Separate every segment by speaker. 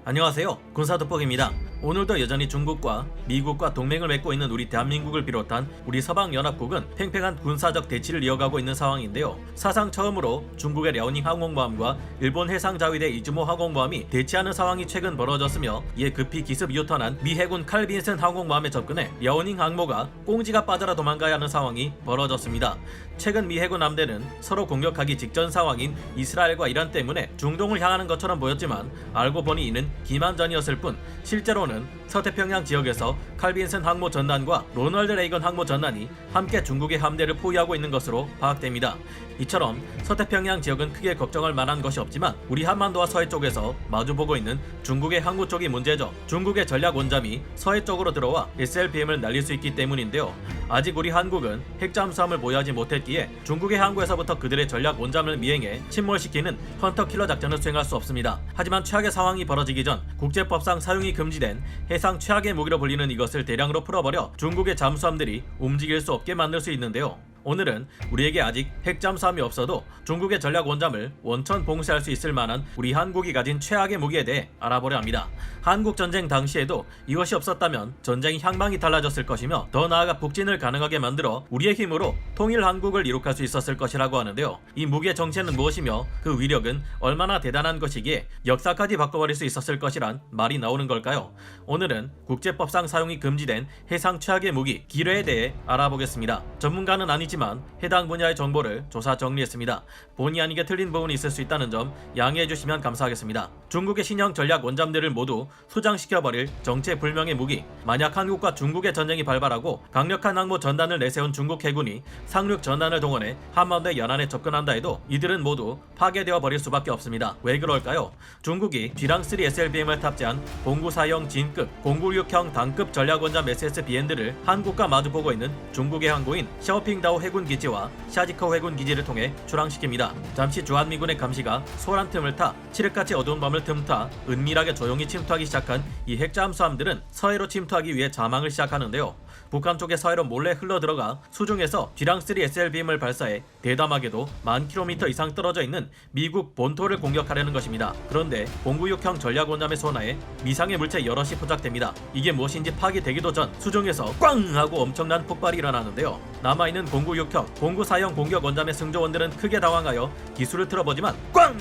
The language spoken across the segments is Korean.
Speaker 1: 안녕하세요. 군사돋보기입니다. 오늘도 여전히 중국과 미국과 동맹을 맺고 있는 우리 대한민국을 비롯한 우리 서방연합국은 팽팽한 군사적 대치를 이어가고 있는 상황인데요. 사상 처음으로 중국의 랴오닝 항공모함과 일본 해상자위대 이즈모 항공모함이 대치하는 상황이 최근 벌어졌으며 이에 급히 기습 유턴한 미 해군 칼 빈슨 항공모함에 접근해 랴오닝 항모가 꽁지가 빠져라 도망가야 하는 상황이 벌어졌습니다. 최근 미 해군 함대는 서로 공격하기 직전 상황인 이스라엘과 이란 때문에 중동을 향하는 것처럼 보였지만 알고 보니 이는 기만전이었을 뿐 실제로는 서태평양 지역에서 칼 빈슨 항모 전단과 로널드 레이건 항모 전단이 함께 중국의 함대를 포위하고 있는 것으로 파악됩니다. 이처럼 서태평양 지역은 크게 걱정할 만한 것이 없지만 우리 한반도와 서해 쪽에서 마주보고 있는 중국의 항구 쪽이 문제죠. 중국의 전략 원잠이 서해 쪽으로 들어와 SLBM을 날릴 수 있기 때문인데요. 아직 우리 한국은 핵잠수함을 보유하지 못했기에 중국의 항구에서부터 그들의 전략 원잠을 미행해 침몰시키는 헌터킬러 작전을 수행할 수 없습니다. 하지만 최악의 상황이 벌어지기 전 국제법상 사용이 금지된 해상 최악의 무기로 불리는 이것을 대량으로 풀어버려 중국의 잠수함들이 움직일 수 없게 만들 수 있는데요. 오늘은 우리에게 아직 핵잠수함이 없어도 중국의 전략 원잠을 원천 봉쇄할 수 있을 만한 우리 한국이 가진 최악의 무기에 대해 알아보려 합니다. 한국 전쟁 당시에도 이것이 없었다면 전쟁의 향방이 달라졌을 것이며 더 나아가 북진을 가능하게 만들어 우리의 힘으로 통일 한국을 이룩할 수 있었을 것이라고 하는데요. 이 무기의 정체는 무엇이며 그 위력은 얼마나 대단한 것이기에 역사까지 바꿔버릴 수 있었을 것이란 말이 나오는 걸까요? 오늘은 국제법상 사용이 금지된 해상 최악의 무기 기뢰에 대해 알아보겠습니다. 전문가는 아니지만 해당 분야의 정보를 조사 정리했습니다. 본의 아니게 틀린 부분이 있을 수 있다는 점 양해해 주시면 감사하겠습니다. 중국의 신형 전략 원잠들을 모두 수장시켜버릴 정체불명의 무기. 만약 한국과 중국의 전쟁이 발발하고 강력한 항모 전단을 내세운 중국 해군이 상륙 전단을 동원해 한반도의 연안에 접근한다 해도 이들은 모두 파괴되어 버릴 수밖에 없습니다. 왜 그럴까요? 중국이 G랑3 SLBM을 탑재한 공구사형 진급, 공구육형 단급 전략 원잠 SSBN들을 한국과 마주보고 있는 중국의 항구인 샤오핑다오 해군 기지와 샤지커 해군 기지를 통해 출항시킵니다. 잠시 주한미군의 감시가 소란 틈을 타 칠흑같이 어두운 밤을 틈타 은밀하게 조용히 침투하기 시작한 이 핵잠수함들은 서해로 침투하기 위해 자망을 시작하는데요. 북한 쪽에 서해로 몰래 흘러들어가 수중에서 G랑3 SLBM을 발사해 대담하게도 1000km 이상 떨어져 있는 미국 본토를 공격하려는 것입니다. 그런데 공구육형 전략 원잠의 소나에 미상의 물체 여럿이 포착됩니다. 이게 무엇인지 파악되기도 전 수중에서 꽝! 하고 엄청난 폭발이 일어나는데요. 남아있는 공구육형, 공구사형 공격 원잠의 승조원들은 크게 당황하여 기술을 틀어보지만 꽝!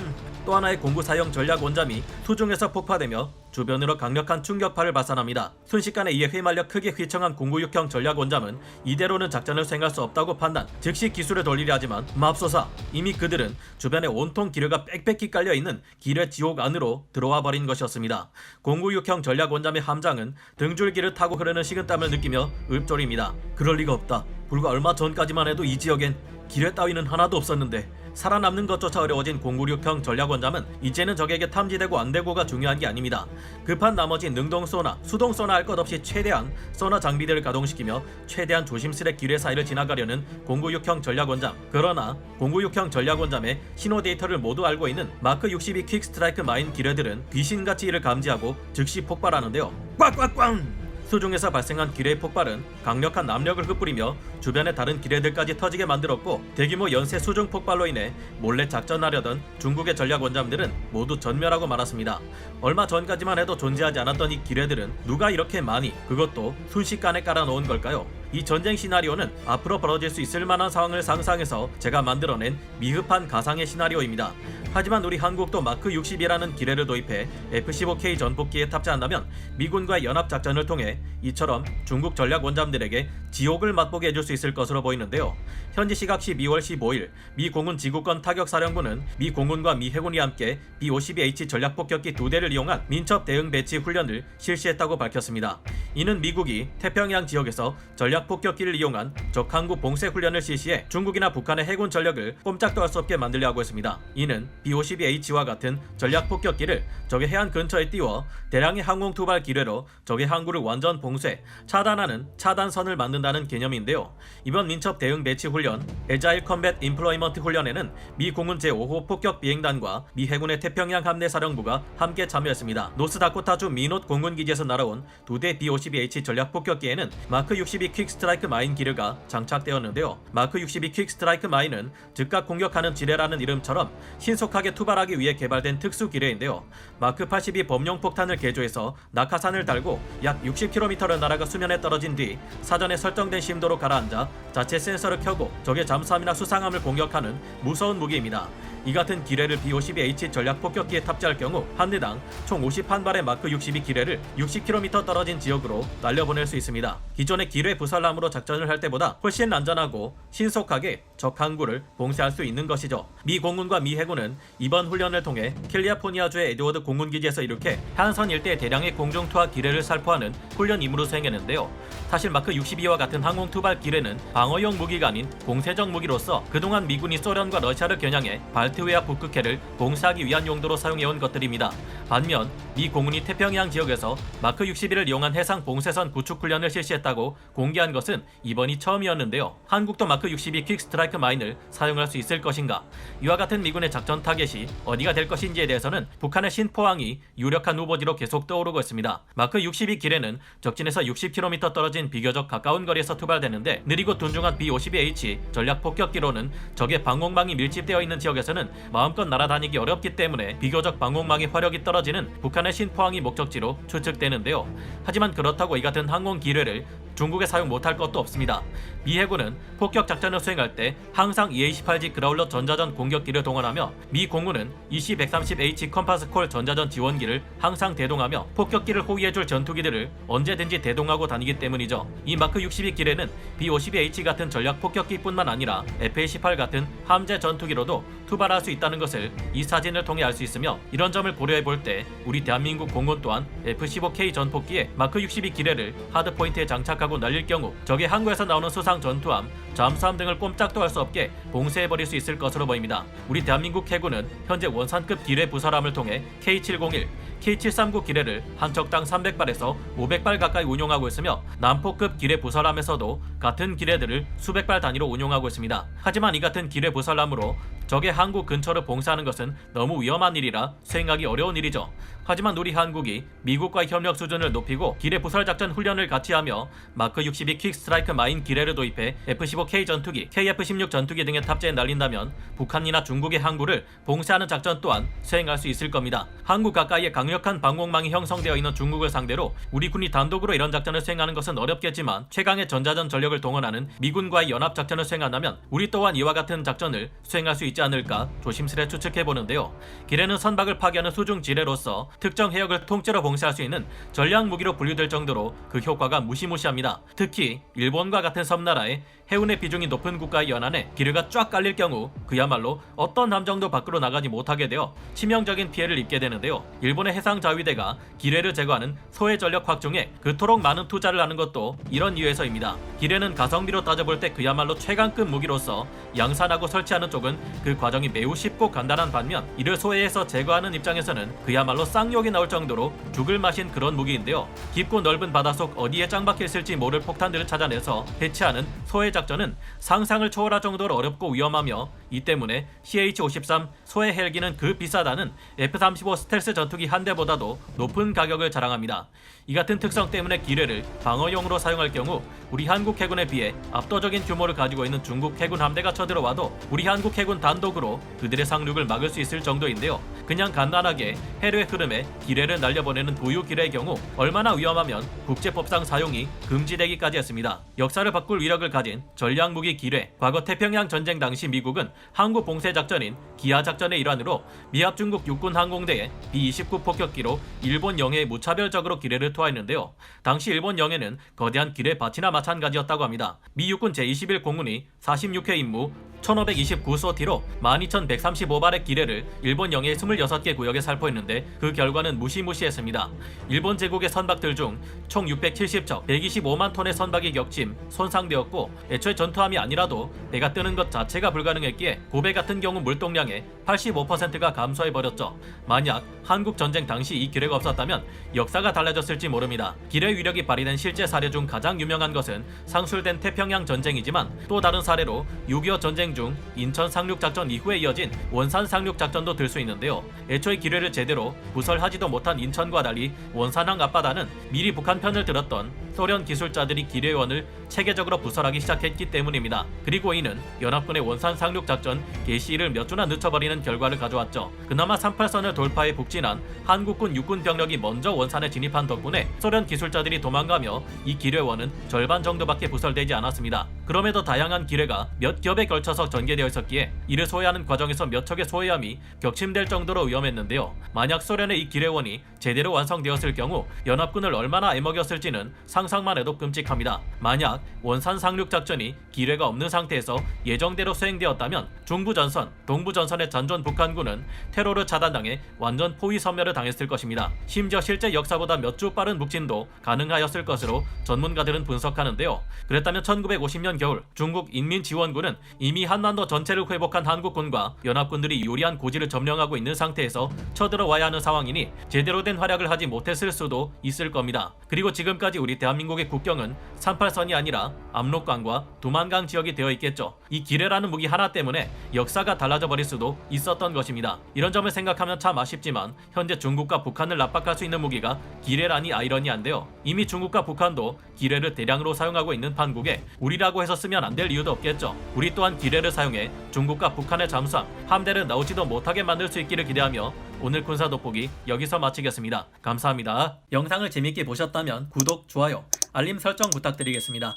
Speaker 1: 또 하나의 공구사형 전략 원잠이 수중에서 폭파되며 주변으로 강력한 충격파를 발산합니다. 순식간에 이에 휘말려 크게 휘청한 공구육형 전략 원잠은 이대로는 작전을 수행할 수 없다고 판단, 즉시 기술을 돌리려 하지만 맙소사 이미 그들은 주변에 온통 기뢰가 빽빽히 깔려있는 기뢰 지옥 안으로 들어와 버린 것이었습니다. 공구육형 전략 원잠의 함장은 등줄기를 타고 흐르는 식은땀을 느끼며 읊조립니다. 그럴 리가 없다. 불과 얼마 전까지만 해도 이 지역엔 기뢰 따위는 하나도 없었는데 살아남는 것조차 어려워진 공구육형 전략 원잠은 이제는 적에게 탐지되고 안되고가 중요한 게 아닙니다. 급한 나머지 능동 소나, 수동 소나 할 것 없이 최대한 소나 장비들을 가동시키며 최대한 조심스레 기뢰 사이를 지나가려는 공구육형 전략 원잠. 그러나 공구육형 전략 원잠의 신호 데이터를 모두 알고 있는 마크 62 퀵 스트라이크 마인 기뢰들은 귀신같이 이를 감지하고 즉시 폭발하는데요. 꽉꽉꽝! 수중에서 발생한 기뢰의 폭발은 강력한 압력을 흩뿌리며 주변의 다른 기뢰들까지 터지게 만들었고 대규모 연쇄 수중 폭발로 인해 몰래 작전하려던 중국의 전략 원잠들은 모두 전멸하고 말았습니다. 얼마 전까지만 해도 존재하지 않았던 이 기뢰들은 누가 이렇게 많이, 그것도 순식간에 깔아놓은 걸까요? 이 전쟁 시나리오는 앞으로 벌어질 수 있을 만한 상황을 상상해서 제가 만들어낸 미흡한 가상의 시나리오입니다. 하지만 우리 한국도 마크 60이라는 기뢰를 도입해 F-15K 전폭기에 탑재한다면 미군과의 연합작전을 통해 이처럼 중국 전략 원잠들에게 지옥을 맛보게 해줄 수 있을 것으로 보이는데요. 현지 시각 12월 15일 미 공군 지구권 타격사령부는 미 공군과 미 해군이 함께 B-52H 전략폭격기 2대를 이용한 민첩 대응 배치 훈련을 실시했다고 밝혔습니다. 이는 미국이 태평양 지역에서 전략폭격기를 이용한 적 항구 봉쇄 훈련을 실시해 중국이나 북한의 해군 전력을 꼼짝도 할 수 없게 만들려고 했습니다. 이는 B-52H와 같은 전략폭격기를 적의 해안 근처에 띄워 대량의 항공 투발 기뢰로 적의 항구를 완전 봉쇄, 차단하는 차단선을 만든다는 개념인데요. 이번 민첩 대응 배치 훈련, 에자일 컴뱃 인플로이먼트 훈련에는 미 공군 제5호 폭격 비행단과 미 해군의 태평양 함대 사령부가 함께 참여했습니다. 노스다코타주 미노트 공군기지에서 날아온 2대 B-52H 전략폭격기에는 마크 62 퀵 퀵스트라이크 마인 기뢰가 장착되었는데요. 마크 62 퀵스트라이크 마인은 즉각 공격하는 지뢰라는 이름처럼 신속하게 투발하기 위해 개발된 특수 기뢰인데요. 마크 82 범용 폭탄을 개조해서 낙하산을 달고 약 60km를 날아가 수면에 떨어진 뒤 사전에 설정된 심도로 가라앉아 자체 센서를 켜고 적의 잠수함이나 수상함을 공격하는 무서운 무기입니다. 이 같은 기뢰를 B-52H 전략 폭격기에 탑재할 경우 한 대당 총 51발의 마크 62 기뢰를 60km 떨어진 지역으로 날려보낼 수 있습니다. 기존의 기뢰 부살람으로 작전을 할 때보다 훨씬 안전하고 신속하게 적 항구를 봉쇄할 수 있는 것이죠. 미 공군과 미 해군은 이번 훈련을 통해 캘리포니아주의 에드워드 공군기지에서 이렇게 해안선 일대 대량의 공중투하 기뢰를 살포하는 훈련 임무를 수행했는데요. 사실 마크 62와 같은 항공 투발 기뢰는 방어용 무기가 아닌 공세적 무기로서 그동안 미군이 소련과 러시아를 겨냥해 발트해와 북극해를 봉쇄하기 위한 용도로 사용해온 것들입니다. 반면 미 공군이 태평양 지역에서 마크 61을 이용한 해상 봉쇄선 구축 훈련을 실시했다고 공개한 것은 이번이 처음이었는데요. 한국도 마크 62 퀵스트라이크 마인을 사용할 수 있을 것인가? 이와 같은 미군의 작전 타겟이 어디가 될 것인지에 대해서는 북한의 신포항이 유력한 후보지로 계속 떠오르고 있습니다. 마크 62 기뢰는 적진에서 60km 떨어진 비교적 가까운 거리에서 투발되는데 느리고 둔중한 B-52H 전략 폭격기로는 적의 방공망이 밀집되어 있는 지역에서는 마음껏 날아다니기 어렵기 때문에 비교적 방공망의 화력이 떨어지는 북한의 신포항이 목적지로 추측되는데요. 하지만 그렇다고 이 같은 항공 기뢰를 중국에 사용 못할 것도 없습니다. 미 해군은 폭격 작전을 수행할 때 항상 EA-18G 그라울러 전자전 공격기를 동원하며 미 공군은 EC-130H 컴파스콜 전자전 지원기를 항상 대동하며 폭격기를 호위해줄 전투기들을 언제든지 대동하고 다니기 때문이죠. 이 마크 62 기뢰는 B-52H 같은 전략 폭격기뿐만 아니라 F-18 같은 함재 전투기로도 투발할 수 있다는 것을 이 사진을 통해 알 수 있으며 이런 점을 고려해 볼 때 우리 대한민국 공군 또한 F-15K 전폭기에 마크 62 기뢰를 하드포인트에 장착하고 날릴 경우 적의 항구에서 나오는 수상 전투함, 잠수함 등을 꼼짝도 할 수 없게 봉쇄해버릴 수 있을 것으로 보입니다. 우리 대한민국 해군은 현재 원산급 기뢰 부설함을 통해 K701, K739 기뢰를 한 척당 300발에서 500발 가까이 운용하고 있으며 남포급 기뢰 부설함에서도 같은 기뢰들을 수백 발 단위로 운용하고 있습니다. 하지만 이 같은 기뢰 부설함으로 적의 항구 근처를 봉쇄하는 것은 너무 위험한 일이라 수행하기 어려운 일이죠. 하지만 우리 한국이 미국과의 협력 수준을 높이고 기뢰 부설 작전 훈련을 같이 하며 마크 62 퀵스트라이크 마인 기뢰를 도입해 F-15K 전투기, KF-16 전투기 등에 탑재해 날린다면 북한이나 중국의 항구를 봉쇄하는 작전 또한 수행할 수 있을 겁니다. 항구 가까이에 강력한 방공망이 형성되어 있는 중국을 상대로 우리 군이 단독으로 이런 작전을 수행하는 것은 어렵겠지만 최강의 전자전 전력을 동원하는 미군과의 연합 작전을 수행한다면 우리 또한 이와 같은 작전을 수행할 수 있지 않을까 조심스레 추측해보는데요. 기뢰는 선박을 파괴하는 수중 지뢰로서 특정 해역을 통째로 봉쇄할 수 있는 전략 무기로 분류될 정도로 그 효과가 무시무시합니다. 특히 일본과 같은 섬나라에 해운의 비중이 높은 국가의 연안에 기뢰가 쫙 깔릴 경우 그야말로 어떤 함정도 밖으로 나가지 못하게 되어 치명적인 피해를 입게 되는데요. 일본의 해상자위대가 기뢰를 제거하는 소해 전력 확충에 그토록 많은 투자를 하는 것도 이런 이유에서입니다. 기뢰는 가성비로 따져볼 때 그야말로 최강급 무기로서 양산하고 설치하는 쪽은 그 과정이 매우 쉽고 간단한 반면 이를 소해에서 제거하는 입장에서는 그야말로 쌍욕이 나올 정도로 죽을 맛인 그런 무기인데요. 깊고 넓은 바닷속 어디에 짱박혀 있을지 모를 폭탄들을 찾아내서 해체하는 소해 작전은 상상을 초월할 정도로 어렵고 위험하며 이 때문에 CH-53 소해 헬기는 그 비싸다는 F-35 스텔스 전투기 한 대보다도 높은 가격을 자랑합니다. 이 같은 특성 때문에 기뢰를 방어용으로 사용할 경우 우리 한국 해군에 비해 압도적인 규모를 가지고 있는 중국 해군 함대가 쳐들어와도 우리 한국 해군 단독으로 그들의 상륙을 막을 수 있을 정도인데요. 그냥 간단하게 해류의 흐름에 기뢰를 날려보내는 부유 기뢰의 경우 얼마나 위험하면 국제법상 사용이 금지되기까지 했습니다. 역사를 바꿀 위력을 가진 전략무기 기뢰. 과거 태평양 전쟁 당시 미국은 항구 봉쇄 작전인 기하 작전의 일환으로 미합 중국 육군 항공대에 B-29 폭격기로 일본 영해에 무차별적으로 기뢰를 투하했는데요. 당시 일본 영해는 거대한 기뢰 밭이나 마찬가지였다고 합니다. 미 육군 제21 공군이 46회 임무 1529소티로 12,135발의 기뢰를 일본 영해 26개 구역에 살포했는데 그 결과는 무시무시했습니다. 일본 제국의 선박들 중 총 670척 125만 톤의 선박이 격침, 손상되었고 애초에 전투함이 아니라도 배가 뜨는 것 자체가 불가능했기에 고배 같은 경우 물동량의 85%가 감소해버렸죠. 만약 한국 전쟁 당시 이 기뢰가 없었다면 역사가 달라졌을지 모릅니다. 기뢰 위력이 발휘된 실제 사례 중 가장 유명한 것은 상술된 태평양 전쟁이지만 또 다른 사례로 6.25 전쟁 진행 중 인천 상륙작전 이후에 이어진 원산 상륙작전도 들 수 있는데요. 애초에 기뢰를 제대로 부설하지도 못한 인천과 달리 원산항 앞바다는 미리 북한 편을 들었던 소련 기술자들이 기뢰원을 체계적으로 부설하기 시작했기 때문입니다. 그리고 이는 연합군의 원산 상륙작전 개시일을 몇 주나 늦춰버리는 결과를 가져왔죠. 그나마 38선을 돌파해 북진한 한국군 육군 병력이 먼저 원산에 진입한 덕분에 소련 기술자들이 도망가며 이 기뢰원은 절반 정도밖에 부설되지 않았습니다. 그럼에도 다양한 기뢰가 몇 겹에 걸쳐서 전개되어 있었기에 이를 소외하는 과정에서 몇 척의 소외함이 격침될 정도로 위험했는데요. 만약 소련의 이 기뢰원이 제대로 완성되었을 경우 연합군을 얼마나 애먹였을지는 상상만 해도 끔찍합니다. 만약 원산 상륙작전이 기뢰가 없는 상태에서 예정대로 수행되었다면 중부전선, 동부전선의 잔존 북한군은 테러를 차단당해 완전 포위 섬멸을 당했을 것입니다. 심지어 실제 역사보다 몇 주 빠른 북진도 가능하였을 것으로 전문가들은 분석하는데요. 그랬다면 1950년 겨울 중국 인민지원군은 이미 한반도 전체를 회복한 한국군과 연합군들이 요리한 고지를 점령하고 있는 상태에서 쳐들어와야 하는 상황이니 제대로 된 활약을 하지 못했을 수도 있을 겁니다. 그리고 지금까지 우리 대한민국의 국경은 38선이 아니라 압록강과 두만강 지역이 되어 있겠죠. 이 기뢰라는 무기 하나 때문에 역사가 달라져 버릴 수도 있었던 것입니다. 이런 점을 생각하면 참 아쉽지만 현재 중국과 북한을 압박할 수 있는 무기가 기뢰라니 아이러니한데요. 이미 중국과 북한도 기뢰를 대량으로 사용하고 있는 판국에 우리라고 해서 쓰면 안 될 이유도 없겠죠. 우리 또한 기뢰를 사용해 중국과 북한의 잠수함, 함대를 나오지도 못하게 만들 수 있기를 기대하며 오늘 군사 돋보기 여기서 마치겠습니다. 감사합니다. 영상을 재밌게 보셨다면 구독, 좋아요, 알림 설정 부탁드리겠습니다.